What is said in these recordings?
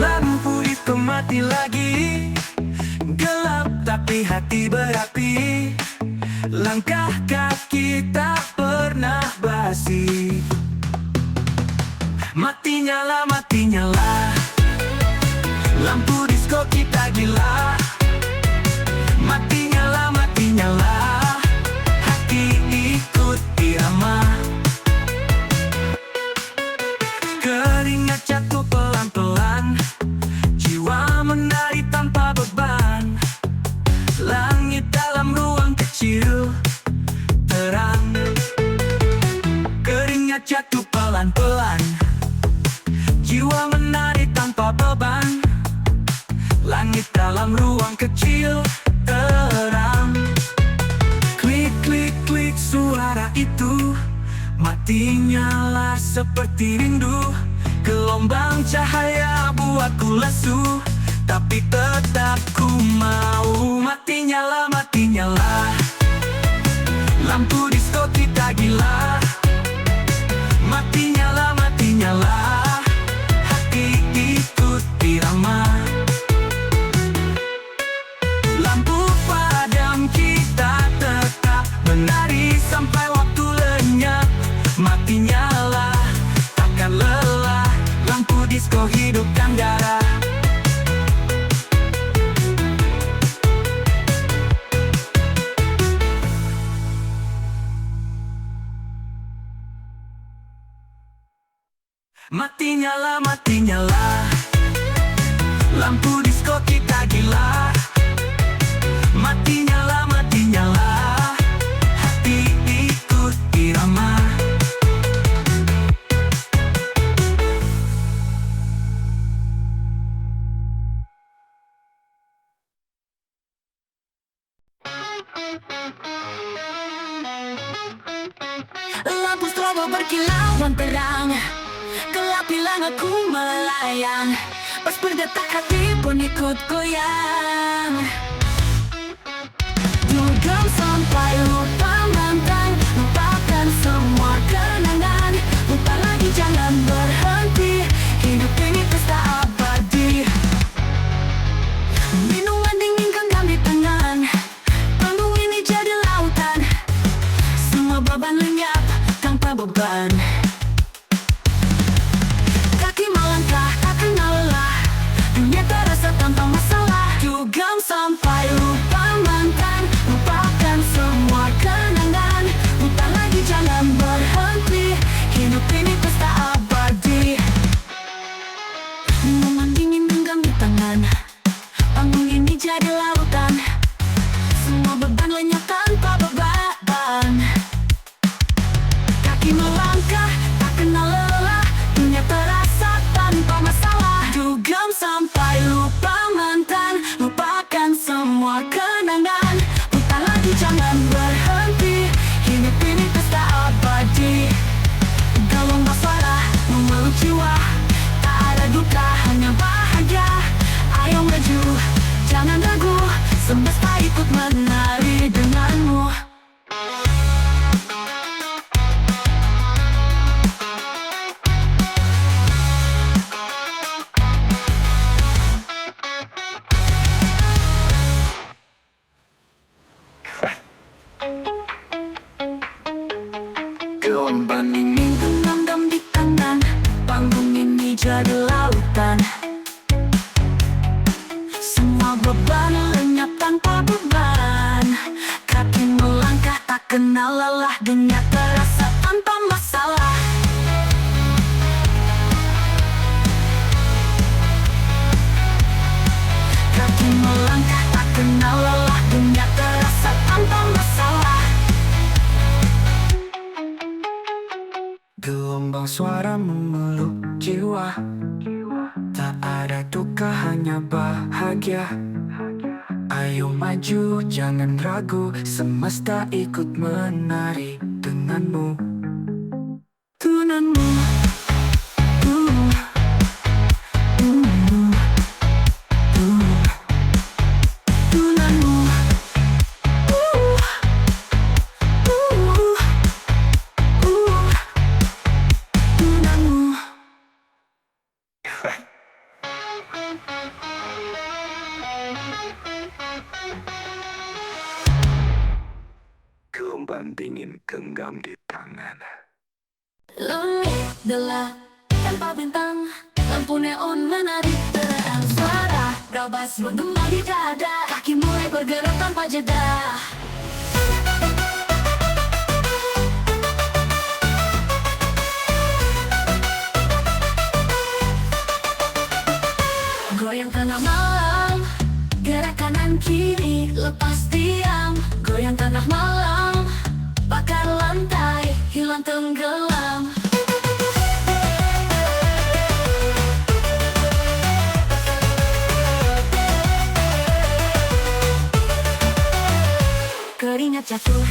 Lampu itu mati lagi, gelap tapi hati berapi. Langkah kaki tak pernah basi. Mati nyala, lampu disco kita gila. Mati nyala, hati ikut irama. Keringat jatuh pelan-pelan, jiwa menari tanpa beban. Langit dalam ruang kecil terang. Keringat jatuh pelan-pelan, jiwa menari tanpa beban. Langit dalam ruang kecil terang. Klik, klik, klik suara itu mati nyala seperti rindu. Gelombang cahaya buatku lesu, tapi tetap ku mau. Mati nyala, lampu disco kita gila. Mati nyala, hati ikut irama. Lampu padam kita tetap menari sampai waktu lenyap. Mati nyala, takkan lelah, lampu disco hidupkan darah. Mati nyala, lampu disco kita gila. Mati nyala, hati ikut irama. Lampu strobo berkilauan terang, gelap hilang aku melayang. Pas berdetak hati pun ikut goyang. Dugem sampai lupa mantan, lupakan semua kenangan. Lupa lagi jangan berhenti, hidup ini pesta abadi. Minuman dingin genggam di tangan, panggung ini jadi lautan. Semua beban lenyap tanpa beban. Kaki melangkah tak kenal lelah, dunia terasa tanpa masalah. Dugem sampai lupa mantan, lupakan semua kenangan. Lupa lagi jangan berhenti, hidup ini pesta abadi. Minuman dingin genggam di tangan, panggung ini jadi lautan. Semua beban lenyap tanpa beban. Kaki melangkah tak kenal lelah, dunia terasa tanpa masalah. Dugem sampai lupa mantan, lupakan semua kenangan. Lupa lagi jangan berhenti, hidup ini pesta abadi. Gelombang suara memeluk jiwa, tak ada duka hanya bahagia. Ayo maju, jangan ragu, semesta ikut menari denganmu. Gelombang ini genggam di tangan, panggung ini jadi lautan. Semua beban lenyap tanpa beban. Kaki melangkah tak kenal lelah, dunia terasa tanpa masalah. Kaki melangkah tak kenal lelah, dunia terasa tanpa masalah. Gelombang suara memeluk jiwa, tak ada duka hanya bahagia. Ayo maju jangan ragu, semesta ikut menari denganmu. Denganmu. dan dingin genggam di tangan. Langit gelap tanpa bintang, lampu neon menari terang, suara gabas menggema di dada, kaki mulai bergerak tanpa jeda. Goyang tengah malam, gerak kanan kiri, lepas diam. Goyang tanah malam, bakar lantai, hilang tenggelam. Keringat jatuh,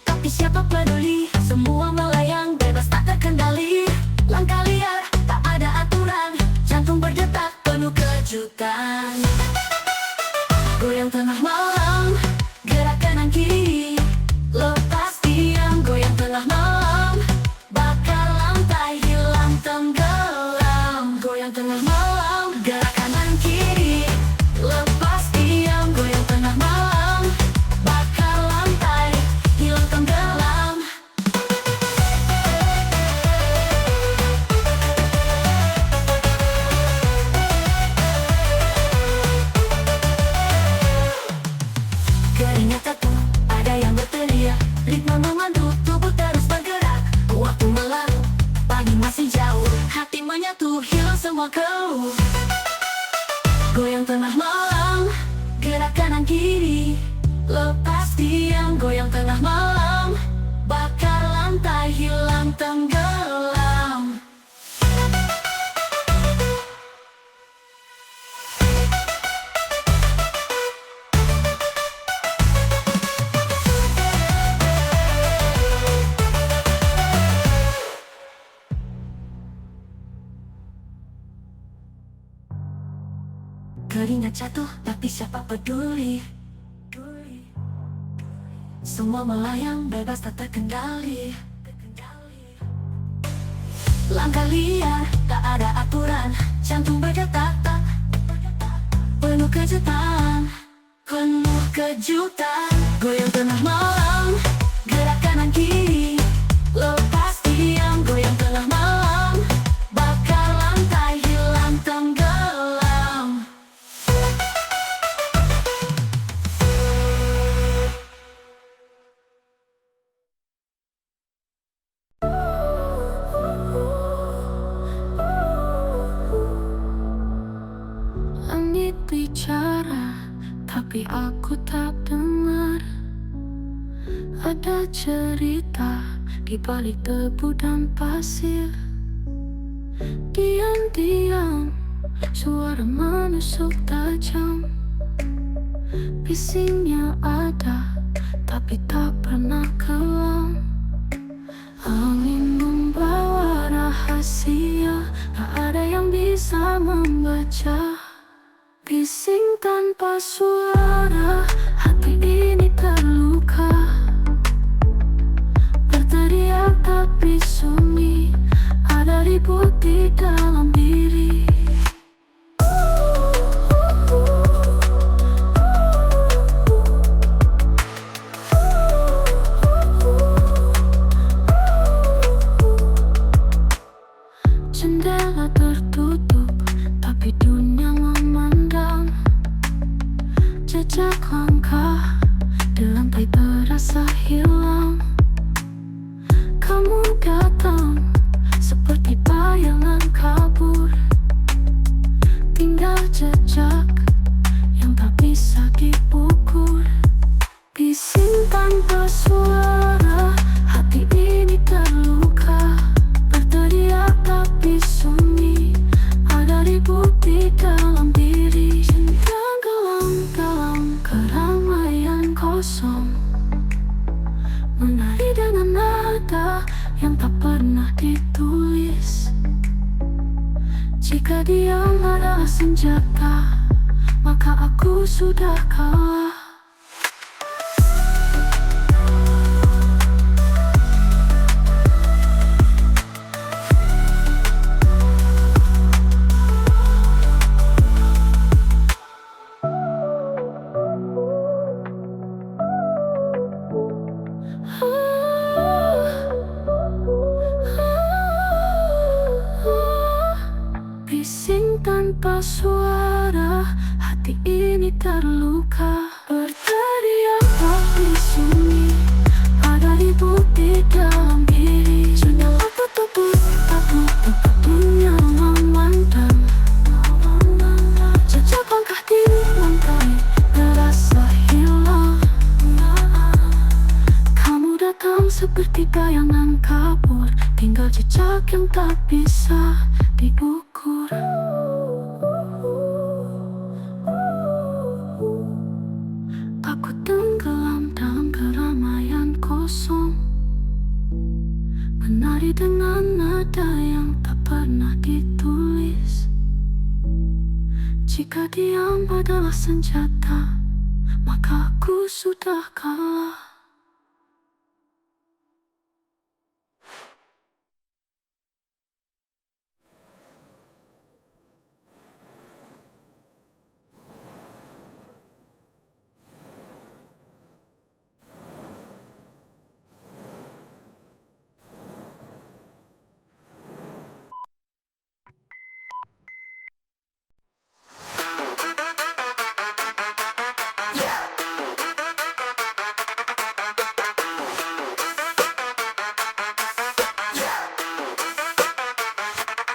tapi siapa peduli? Semua melayang, bebas tak terkendali. Langkah liar, tak ada aturan, jantung berdetak penuh kejutan. Goyang tengah malam, gerak kanan kiri, lepas diam. Goyang tengah malam, bakar lantai, hilang tenggelam. Goyang tengah malam, gerak kanan kiri, lepas diam. Goyang tengah malam, bakar lantai, hilang tenggelam. Keringat jatuh, ada yang berteriak, ritme memandu, tubuh terus bergerak. Waktu berlalu, pagi masih jauh, hati menyatu, hilang semua keluh. Goyang tengah malam, gerak kanan kiri, lepas diam. Goyang tengah malam, bakar lantai, hilang tenggelam. Keringat jatuh, tapi siapa peduli? Semua melayang, bebas tak terkendali. Langkah liar, tak ada aturan, jantung berdetak penuh kejutan, penuh kejutan. Goyang tengah malam, gerak kanan kiri, lepas diam. Goyang tengah malam, bakar lantai, hilang tenggelam. Langit bicara, tapi aku tak dengar. Ada cerita di balik debu dan pasir. Diam-diam, suara menusuk tajam. Bisingnya ada, tapi tak pernah kelam. Angin membawa rahasia, tak ada yang bisa membaca. Bising tanpa suara, hati ini terluka. Berteriak tapi sunyi, ada ribut di dalam diri. Jendela tertutup, tapi dunia memandang. Jejak langkah di lantai terasa hilang. Kamu datang seperti bayangan kabur, tinggal jejak yang tak bisa dipukul. Bising tanpa suara, hati ini terluka. Berteriak tapi sunyi, ada ribut di dalam diri. Tenggelam dalam keramaian kosong, menari dengan nada yang tak pernah ditulis. Jika diam adalah senjata, maka aku sudah kalah. Oh tanpa suara, hati ini terluka. Berteriak tapi sunyi, ada ribut di dalam diri. Sudah aku punya mantan. Jejak langkah di lantai terasa hilang. Kamu datang seperti bayangan kabur, tinggal jejak yang tak bisa diukur. Aku tenggelam dalam keramaian kosong, menari dengan nada yang tak pernah ditulis. Jika diam adalah senjata, maka aku sudah kalah.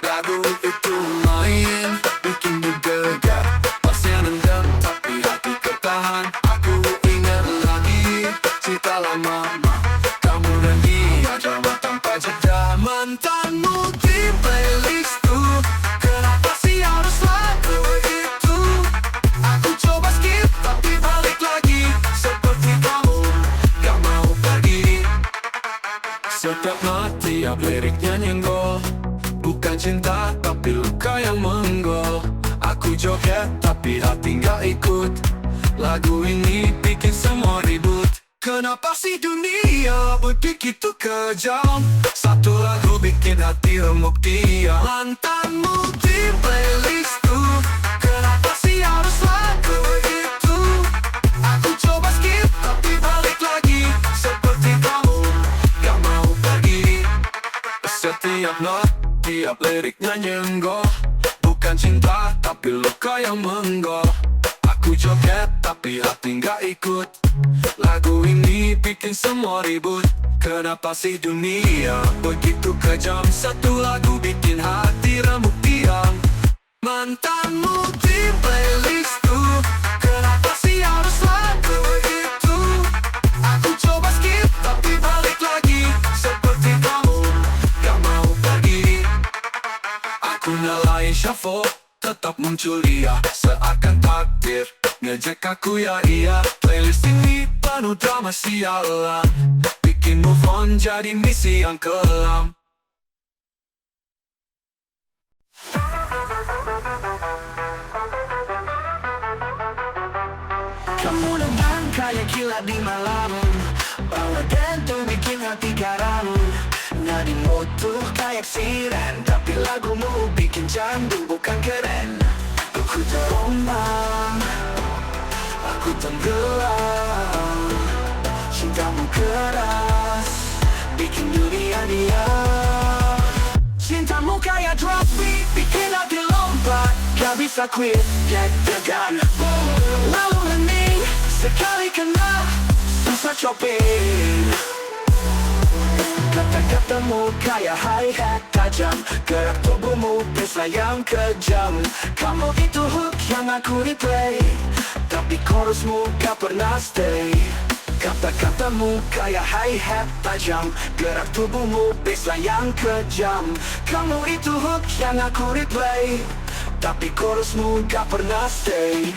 Lagu itu main, bikin bergegar. Masih nendang tapi hati ketahan. Aku ingat lagi cerita lama, kamu dan dia jawab tanpa jeda. Mantanmu di playlistku, kenapa sih harus lagu itu? Aku coba skip tapi balik lagi, seperti kamu gak mau pergi. Setiap not, tiap liriknya nyenggol. Bukan cinta tapi luka yang menggol. Aku joget tapi hati gak ikut. Lagu ini bikin semua ribut. Kenapa sih dunia begitu kejam? Satu lagu bikin hati remuk diam. Mantanmu di playlistku, kenapa sih harus lagu itu? Aku coba skip tapi balik lagi, seperti kamu gak mau pergi. Setiap not, tiap liriknya nyenggol. Bukan cinta tapi luka yang menggol. Aku joget tapi hati gak ikut. Lagu ini bikin semua ribut. Kenapa sih dunia begitu kejam? Satu lagu bikin hati remuk diam. Mantanmu di playlistku, kenapa sih harus lagu itu? Aku coba skip tapi balik lagi, seperti kamu gak mau pergi. Aku nyalain shuffle, tetap muncul dia. Seakan takdir ngejek aku ya iya. Playlist ini penuh drama sialan, bikin move on jadi misi yang kelam. Kamu nendang kayak kilat di malam, bawa dentu bikin hati garam. Nadimu tuh kayak siren, tapi lagumu bikin candu bukan keren. Aku terombang, aku tenggelam. Cintamu keras, bikin dunia diam. Cintamu kayak drop beat, bikin hati lompat. Gak bisa quit, deg-degan. Lalu hening, sekali kena, susah coping. Kata-katamu kayak hi-hat tajam, gerak tubuhmu pesta yang kejam. Kamu itu hook yang aku replay, tapi chorusmu gak pernah stay. Kata-katamu kayak hi-hat tajam, gerak tubuhmu pesta yang kejam. Kamu itu hook yang aku replay, tapi chorusmu gak pernah stay.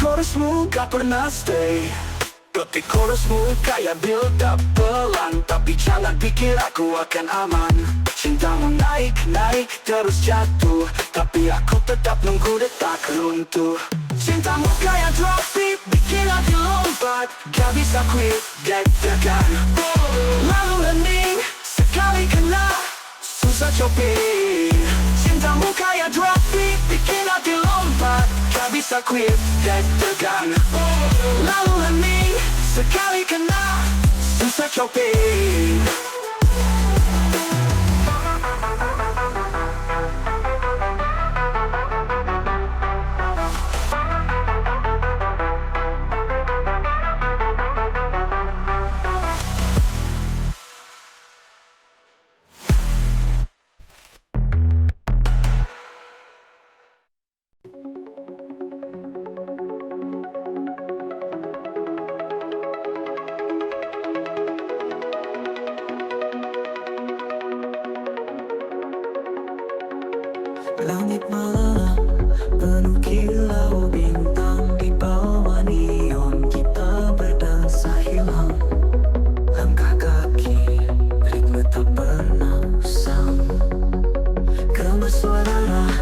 Chorusmu gak pernah stay. Detik chorusmu kayak build up pelan, tapi jangan pikir aku akan aman. Cintamu naik, naik terus jatuh, tapi aku tetap nunggu detak runtuh. Cintamu kayak drop beat, bikin hati lompat. Gak bisa quit, deg-degan. Lalu hening, sekali kena, susah coping. Cintamu kayak drop beat, bikin hati lompat. cepat, tak bisa quit deg-degan. Lalu hening, sekali kena susah coping. Langit malam penuh kilau bintang, di bawah neon kita berdansa hilang. Langkah kaki ritme tak pernah usang, gemas suara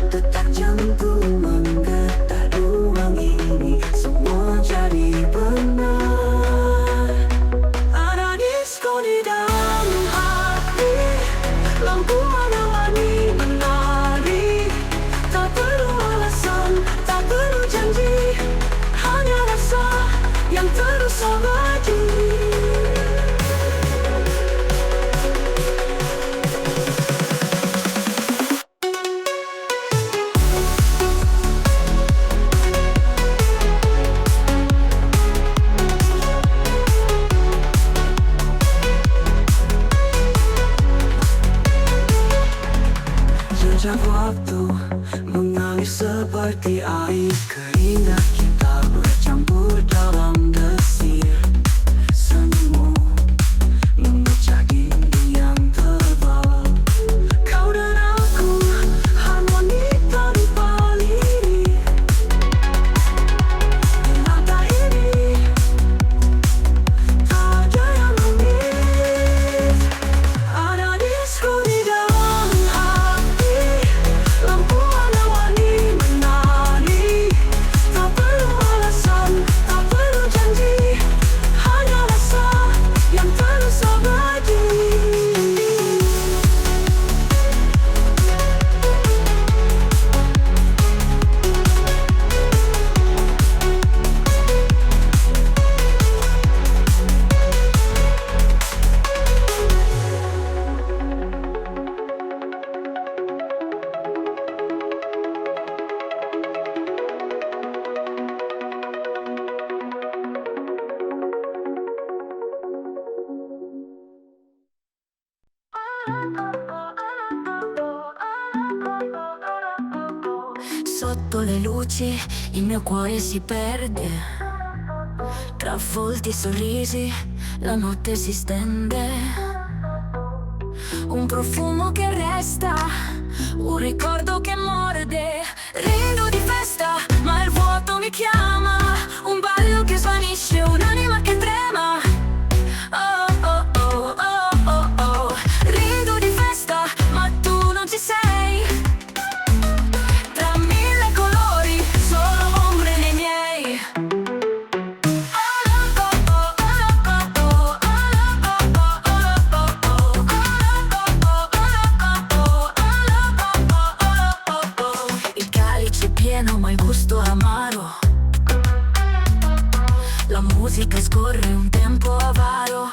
detak jantung menggetar. Ruang ini semua jadi benar. Ada disko di dalam hati, lampu warna-warni menari. Tak perlu alasan, tak perlu janji, hanya rasa yang terus abadi. Jejak waktu mengalir seperti air, keringat kita bercampur dalam desir. Senyummu memecah dinding yang tebal. Kau dan aku harmoni tanpa lirik. Di mata ini tak ada yang rumit. Ada disko di dalam hati, lampu warna-warni menari. Tak perlu alasan, tak perlu janji, hanya rasa yang terus abadi. Sotto le luci il mio cuore si perde, tra volti e sorrisi la notte si stende. Un profumo che resta, un ricordo che morde. Rido di festa, ma il vuoto mi chiama. Un ballo che svanisce, un'anima che trema. Oh oh oh oh oh oh. Rido di festa, ma tu non ci sei. Tra mille colori, solo ombre nei miei. Il calice è pieno ma il gusto è amaro. La musica scorre un tempo avaro.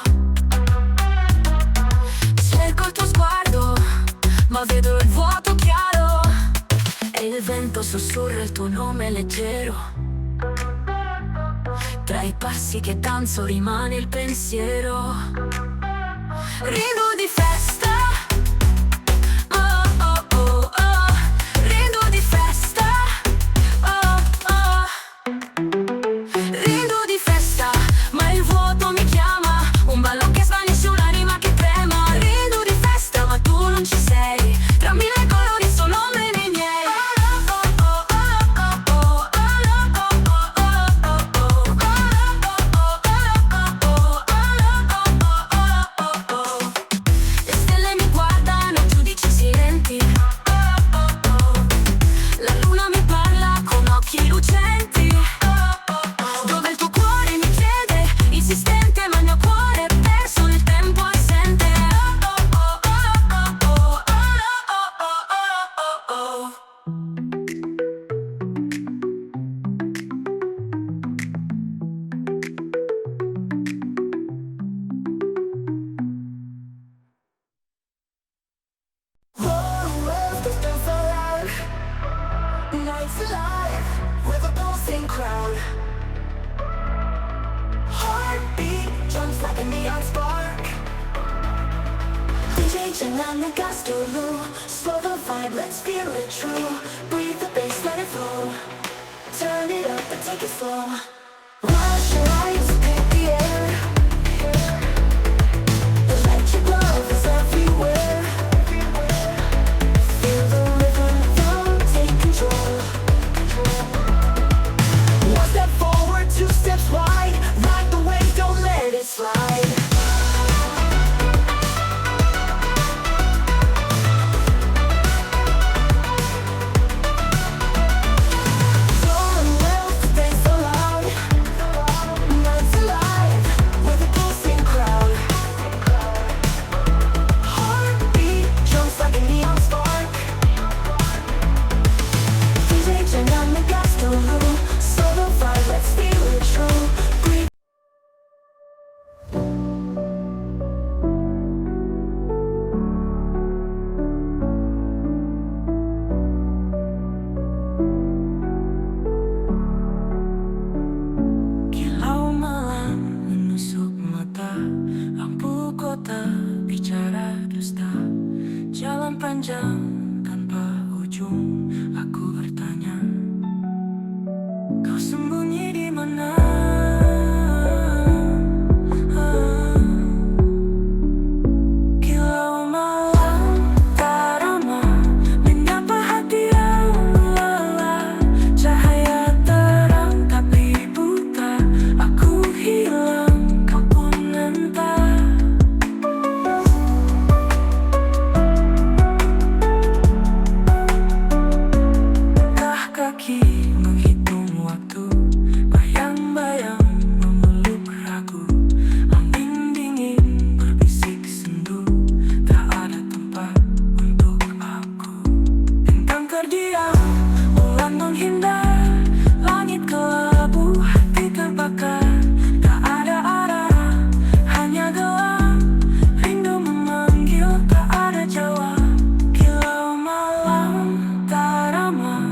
Cerco il tuo sguardo, ma vedo il vuoto chiaro. E il vento sussurra il tuo nome leggero. Tra i passi che danzo rimane il pensiero. Rido di festa, oh oh oh oh. Rido di festa, oh oh. Rido di festa, ma il vuoto mi chiama. Un ballo che svanisce, un'anima che trema. Rido di festa, ma tu non ci sei. Tra mille colori sono ombre nei miei. Night's alive with a pulsing crowd. Heartbeat jumps like a neon spark. DJ jangan ngegas dulu. Slow the vibe, let's feel it true. Breathe the bass, let it flow. Turn it up and take it slow. Rush your eyes, paint the air. Electric love is everywhere. Feel the rhythm, take control. One step forward, two steps wide. Ride the wave, don't let it slide. Jalan panjang tanpa ujung, aku bertanya, kau sembunyi di mana? Kilau malam tak ramah menyapa hati yang lelah. Cahaya terang tapi buta, aku hilang, kau pun entah. Kaki menghitung waktu, bayang-bayang memeluk ragu. Angin dingin berbisik sendu, tak ada tempat untuk aku. Bintang terdiam, bulan menghindar, langit kelabu, hati terbakar. Tak ada arah, hanya gelap, rindu memanggil, tak ada jawab. Kilau malam tak ramah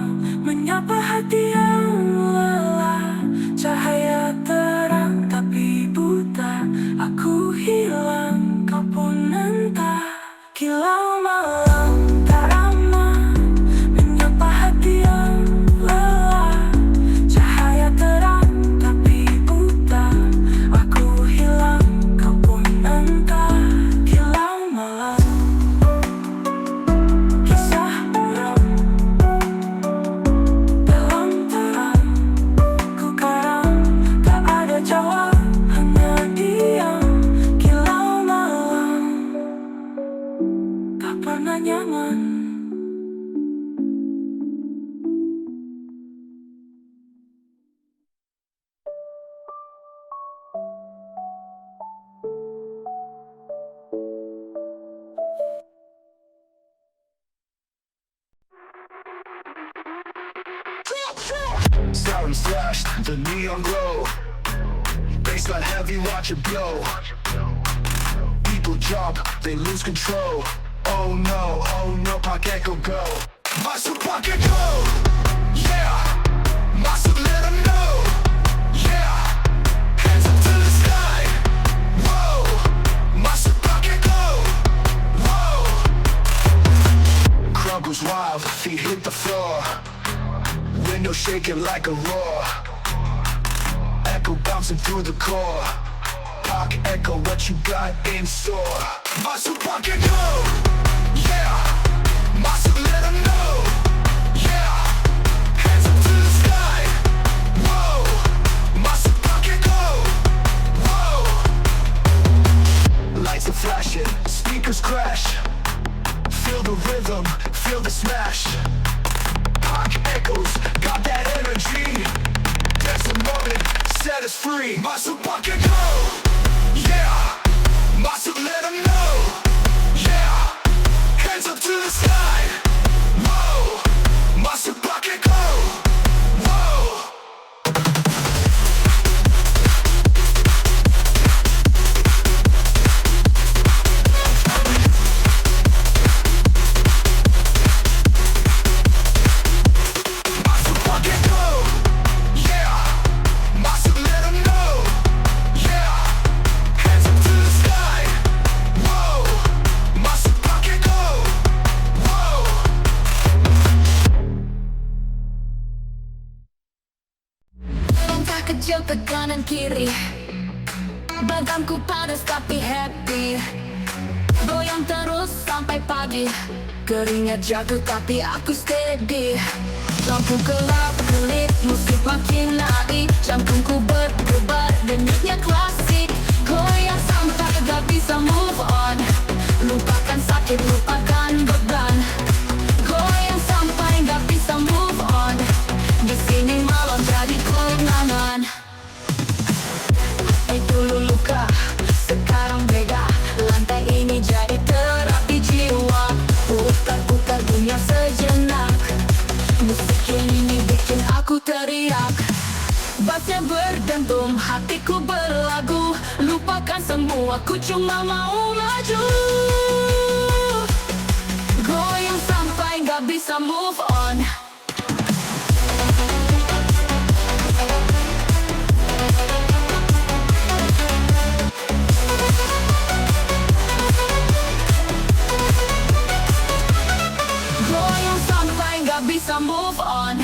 menyapa hati yang lelah. Cahaya terang tapi buta, aku hilang, kau pun entah. Kilau malam tak ramah menyapa hati yang lelah. Cahaya terang tapi buta, aku hilang, kau pun entah. Kilau malam, kisah muram jawab, hanya diam. Kilau malam tak pernah nyaman. Sound flashed, the neon glow. Baseline heavy, watch it blow. People jump, they lose control. Oh no, pocket go. Masuk pocket go. Yeah, masuk let 'em know. Yeah, hands up to the sky. Whoa, masuk pocket go. Whoa, crowd goes wild, feet hit the floor. Window shaking like a roar. Echo bouncing through the core. Pocket echo, what you got in store? Masuk pocket go. Yeah, masuk let 'em know. Yeah, hands up to the sky. Whoa, masuk pocket go. Whoa, lights are flashing, speakers crash. Feel the rhythm, feel the smash. Pocket echoes, got that energy. Dance the moment, set us free. Masuk pocket go. Yeah, masuk let 'em know. Yeah, hands up to the sky. Whoa, masuk pocket go. Whoa. Masuk kecil ke kanan kiri, badanku panas tapi happy. Goyang terus sampai pagi, keringat jatuh tapi aku steady. Lampu gelap gelip, musik makin nari, jantungku berdebar, denyutnya klasik. Goyang sampai gak bisa move on, lupakan sakit, lupakan beban. Goyang sampai gak bisa move on, di sini malam jadi kenangan. Dulu luka, sekarang beda, lantai ini jadi terapi jiwa. Putar-putar dunia sejenak, musik ini bikin aku teriak. Bassnya berdentum, hatiku berlagu, lupakan semua, ku cuma mau maju. Goyang sampai gak bisa move on. Goyang sampai gak bisa move on.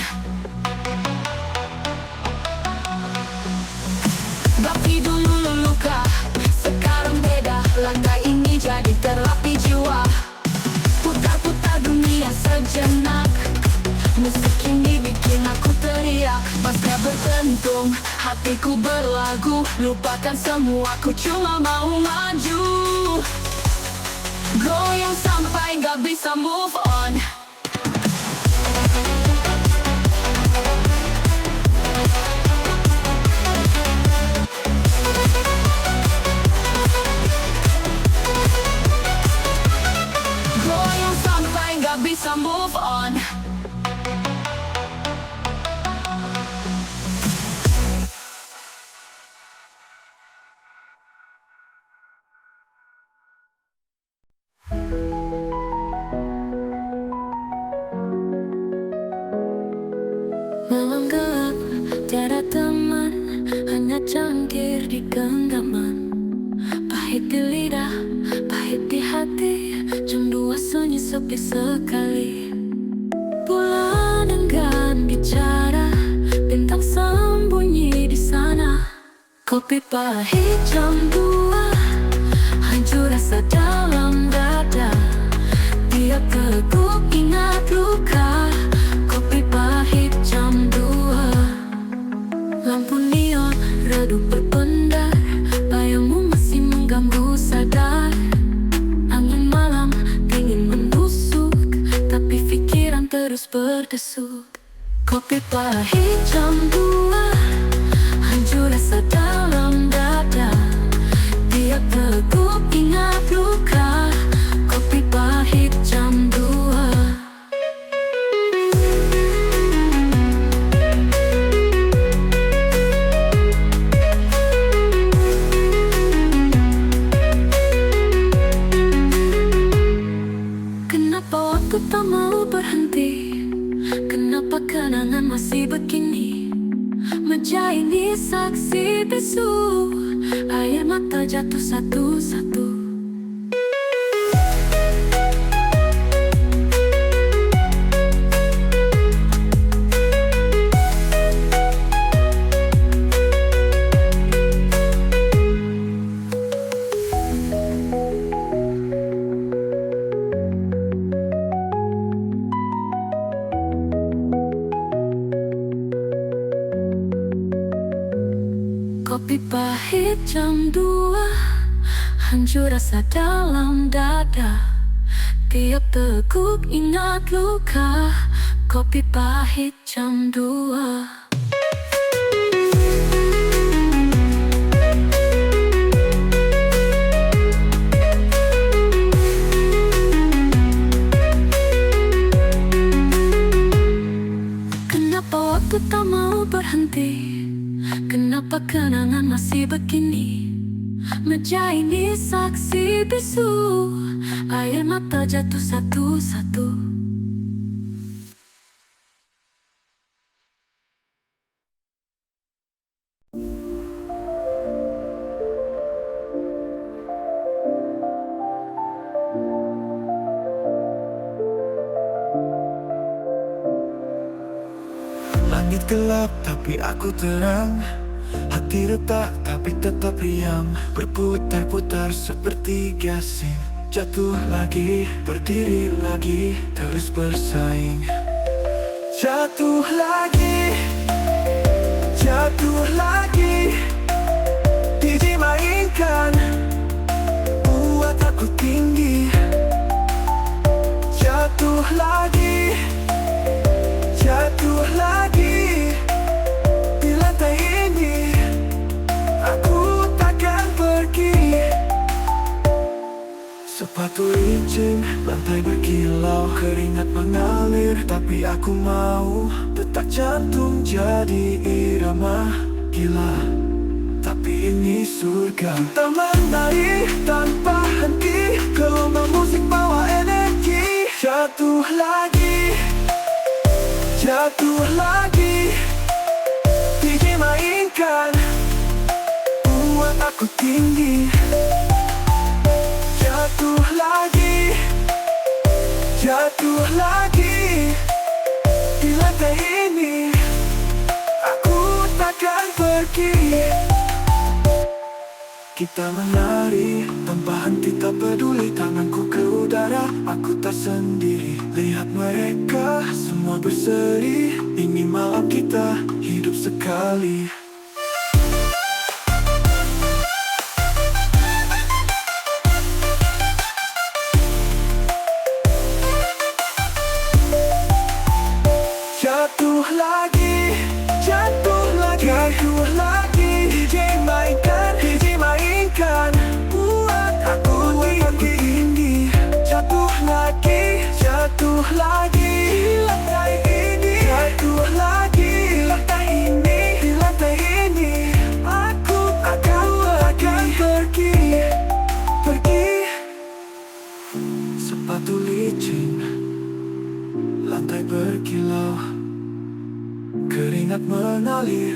Tapi dulu luka, sekarang beda, lantai ini jadi terapi jiwa. Putar-putar dunia sejenak, musik ini bikin aku teriak. Bassnya berdentum, hatiku berlagu, lupakan semua, ku cuma mau maju. Goyang sampai gak bisa move on. Goyang sampai gak bisa move on. Malam gelap, tiada teman, hanya cangkir di genggaman. Pahit di lidah, pahit di hati, jam 2 sunyi sepi sekali. Bulan enggan bicara, bintang sembunyi di sana. Kopi pahit jam 2, hancur rasa dalam dada. Tiap teguk ingat luka. Kopi pahit jam 2, lampu neon redup berpendar, bayangmu masih mengganggu sadar. Angin malam dingin menusuk, tapi pikiran terus berdesuk. Kopi pahit jam 2, hancur rasa dalam dada. Tiap teguk ingat luka. Kopi pahit jam 2. Kenapa waktu tak mau berhenti? Kenapa kenangan masih begini? Meja ini saksi bisu, air mata jatuh satu-satu. Kopi pahit jam 2, hancur rasa dalam dada. Tiap teguk ingat luka. Kopi pahit jam 2. Kenapa waktu tak mau berhenti? Kenapa kenangan masih begini? Meja ini saksi bisu, air mata jatuh satu-satu. Langit gelap tapi aku terang, hati retak tapi tetap riang, berputar-putar seperti gasing. Jatuh lagi, berdiri lagi, terus bersaing. Jatuh lagi, jatuh lagi, dimainkan, buat aku tinggi. Jatuh lagi, jatuh lagi, di lantai ini aku takkan pergi. Sepatu licin, lantai berkilau, keringat mengalir, tapi aku mau. Detak jantung jadi irama gila, tapi ini surga. Kita menari tanpa henti, gelombang musik bawa energi. Jatuh lagi, jatuh lagi, dimainkan, buat aku tinggi. Jatuh lagi, jatuh lagi, di lantai ini aku takkan pergi. Kita menari tanpa henti, tak peduli tanganku ke udara. Aku tak sendiri, lihat mereka semua berseri. Ini malam kita hidup sekali. Jatuh lagi, jatuh lagi, jatuh lagi, dimainkan, buat aku tinggi. Jatuh lagi, jatuh lagi, di lantai ini. Jatuh lagi, di lantai ini, di lantai ini. Aku akan pergi, pergi. Sepatu licin, lantai berkilau, keringat mengalir,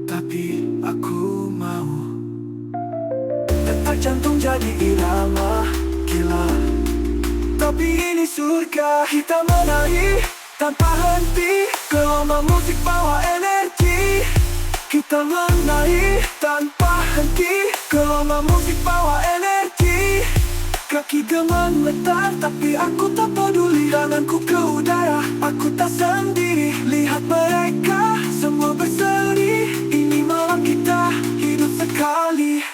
tapi aku mau. Detak jantung jadi irama gila, tapi ini surga. Kita menari tanpa henti, gelombang musik bawa energi. Kita menari tanpa henti, gelombang musik bawa energi. Kaki gemetar tapi aku tak peduli, tanganku ke udara, aku tak sendiri. Lihat mereka semua berseri, ini malam kita hidup sekali.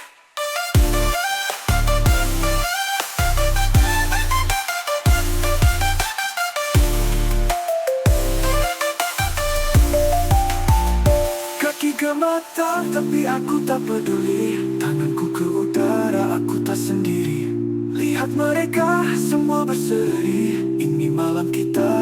Kaki gemetar tapi aku tak peduli, tanganku ke udara, aku tak sendiri. Lihat mereka semua berseri, ini malam kita